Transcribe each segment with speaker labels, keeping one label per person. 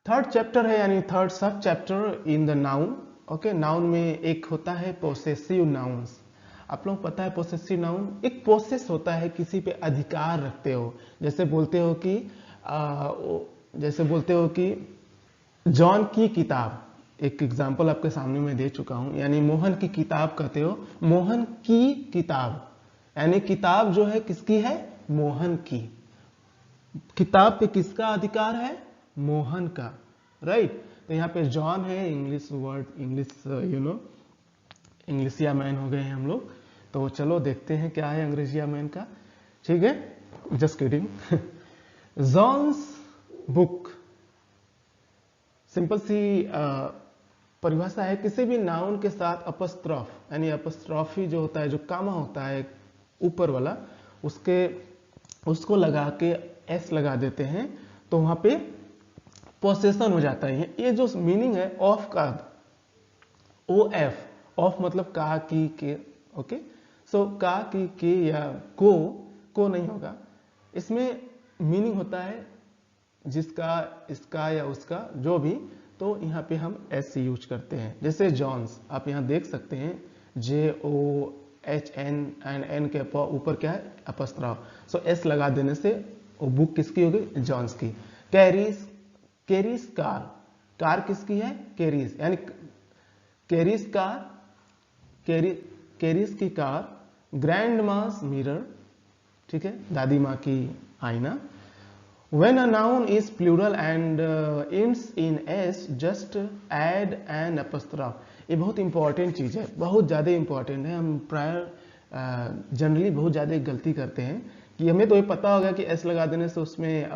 Speaker 1: Third chapter है, यानी third सब chapter in the noun. Okay, noun में एक होता है पोसेसिव नाउन्स। आप लोग पता है पोसेसिव नाउन एक प्रोसेस होता है, किसी पे अधिकार रखते हो। जैसे बोलते हो कि जॉन की किताब, एक एग्जाम्पल आपके सामने मैं दे चुका हूं, यानी मोहन की किताब कहते हो, मोहन की किताब, यानी किताब जो है किसकी है, मोहन की। किताब पे किसका अधिकार है, मोहन का, राइट। तो यहाँ पे जॉन है, English word, English Englishiya man हो गए हैं हम लोग। तो चलो देखते हैं क्या है अंग्रेजिया मैन का, ठीक है, just kidding. John's book, simple सी परिभाषा है, किसी भी नाउन के साथ अपस्ट्रॉफ, यानी अपस्ट्रॉफी जो होता है, जो कामा होता है ऊपर वाला, उसको लगा के एस लगा देते हैं, तो वहां पे पोसेशन हो जाता है। ये जो मीनिंग है ऑफ का, ओ एफ, ऑफ मतलब का की के, ओके। सो का की के या को नहीं होगा, इसमें मीनिंग होता है जिसका, इसका या उसका, जो भी। तो यहाँ पे हम एस यूज करते हैं। जैसे जॉन्स, आप यहाँ देख सकते हैं JOHN एंड एन के ऊपर क्या है, अपस्ट्रॉफ। सो एस लगा देने से वो बुक किसकी होगी, जॉन्स की। कैरीज, कैरीज कार, कार किसकी है, कैरीज, यानी कैरीज कार, कैरीज की कार। ग्रैंड मास मिरर, ठीक है, दादी माँ की आईना। When a noun is plural and ends in s, just add an apostrophe. ये बहुत इंपॉर्टेंट चीज है, बहुत ज़्यादा इंपॉर्टेंट है। हम प्रायर जनरली बहुत ज़्यादा गलती करते हैं कि हमें तो ये पता होगा कि s लगा देने से उसमें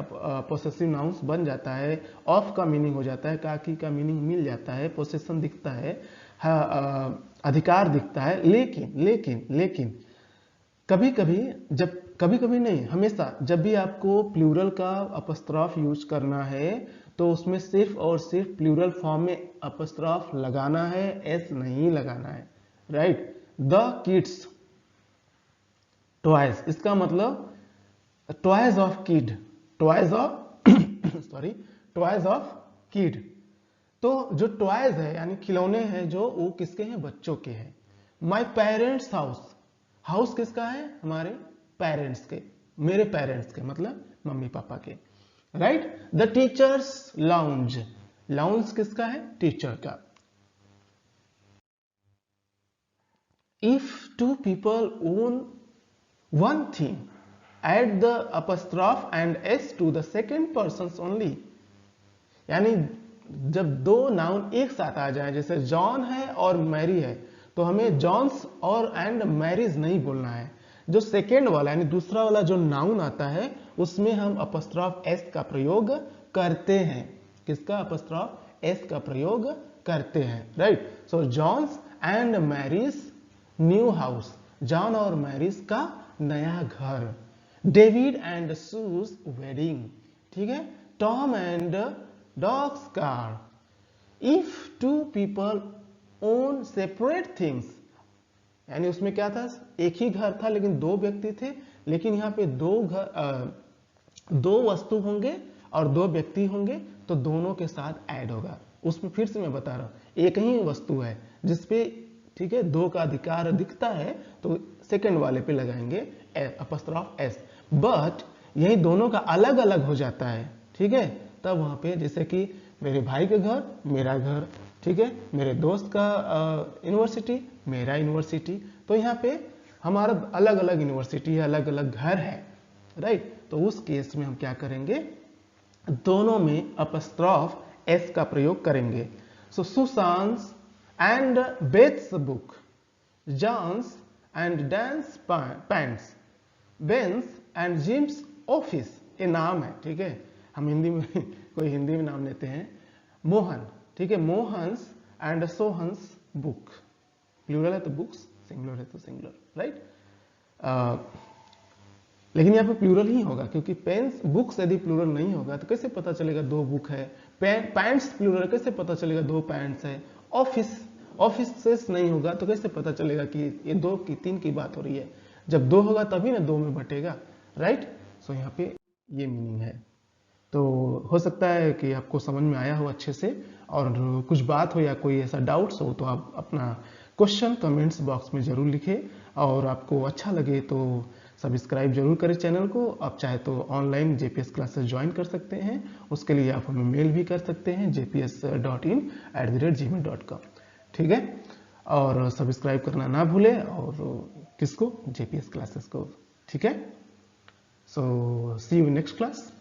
Speaker 1: पोसेसिव नाउन्स बन जाता है, ऑफ का मीनिंग हो जाता है, काकी का मीनिंग मिल जाता है, पोसेशन दिखता है, अधिकार दिखता है। लेकिन कभी कभी नहीं, हमेशा जब भी आपको प्लूरल का अपस्ट्रॉफ यूज करना है, तो उसमें सिर्फ और सिर्फ प्लूरल फॉर्म में अपस्ट्रॉफ लगाना है, एस नहीं लगाना है, राइट। द किड्स, ट्वाइस, इसका मतलब twice of kid, twice of sorry, twice of kid. तो जो ट्वाइस है यानी खिलौने हैं, जो वो किसके हैं, बच्चों के हैं। माई पेरेंट्स हाउस, हाउस किसका है, हमारे पेरेंट्स के, मेरे पेरेंट्स के मतलब मम्मी पापा के, right. The teachers lounge, lounge किसका है, टीचर का। If two people own one thing, add the apostrophe and S to the second person only, यानी जब दो नाउन एक साथ आ जाए, जैसे जॉन है और मैरी है, तो हमें जॉन्स और एंड मैरीज नहीं बोलना है। जो सेकेंड वाला यानी दूसरा वाला जो नाउन आता है, उसमें हम अपस्ट्रॉफ एस का प्रयोग करते हैं। किसका, अपस्ट्रॉफ एस का प्रयोग करते हैं, right. So John's and Mary's new house, John और मैरीज का नया घर। डेविड एंड सूज वेडिंग, ठीक है। Tom and dog's car. If two people own separate things, यानी उसमें क्या था, एक ही घर था लेकिन दो व्यक्ति थे, लेकिन यहाँ पे दो वस्तु होंगे और दो व्यक्ति होंगे, तो दोनों के साथ ऐड होगा। उसमें फिर से मैं बता रहा हूं, एक ही वस्तु है जिसपे, ठीक है, दो का अधिकार दिखता है, तो सेकंड वाले पे लगाएंगे अपस्ट्रॉफ एस। बट यही दोनों का अलग अलग हो जाता है, ठीक है, तब वहां पे जैसे कि मेरे भाई का घर, मेरा घर, ठीक है, मेरे दोस्त का यूनिवर्सिटी, मेरा यूनिवर्सिटी, तो यहाँ पे हमारा अलग अलग यूनिवर्सिटी है, अलग अलग घर है, राइट। तो उस केस में हम क्या करेंगे, दोनों में अपस्ट्रॉफ एस का प्रयोग करेंगे। So Sushant and Beth's book, John's and Dan's pants, Ben's and Jim's office, ये नाम है, ठीक है, हम हिंदी में कोई हिंदी में नाम लेते हैं। मोहन, ठीक है, Mohan's and Sohan's book, plural है तो बुक्स, सिंगुलर है तो सिंगुलर, राइट। लेकिन यहाँ पे प्लूरल ही होगा, क्योंकि पेन्स, बुक्स यदि प्लूरल नहीं होगा तो कैसे पता चलेगा दो बुक है। पैंट्स प्लूरल, कैसे पता चलेगा दो पैंट्स है। ऑफिस नहीं होगा तो कैसे पता चलेगा कि ये दो की तीन की बात हो रही है। जब दो होगा तभी ना दो में बटेगा, राइट। सो यहाँ पे ये मीनिंग है। तो हो सकता है कि आपको समझ में आया हो अच्छे से, और कुछ बात हो या कोई ऐसा डाउट्स हो तो आप अपना क्वेश्चन कमेंट्स बॉक्स में ज़रूर लिखें। और आपको अच्छा लगे तो सब्सक्राइब जरूर करें चैनल को। आप चाहे तो ऑनलाइन JPS क्लासेस ज्वाइन कर सकते हैं, उसके लिए आप हमें मेल भी कर सकते हैं jps.in@gmail.com। ठीक है, और सब्सक्राइब करना ना भूलें, और किसको, JPS क्लासेस को। ठीक है, सो सी यू नेक्स्ट क्लास।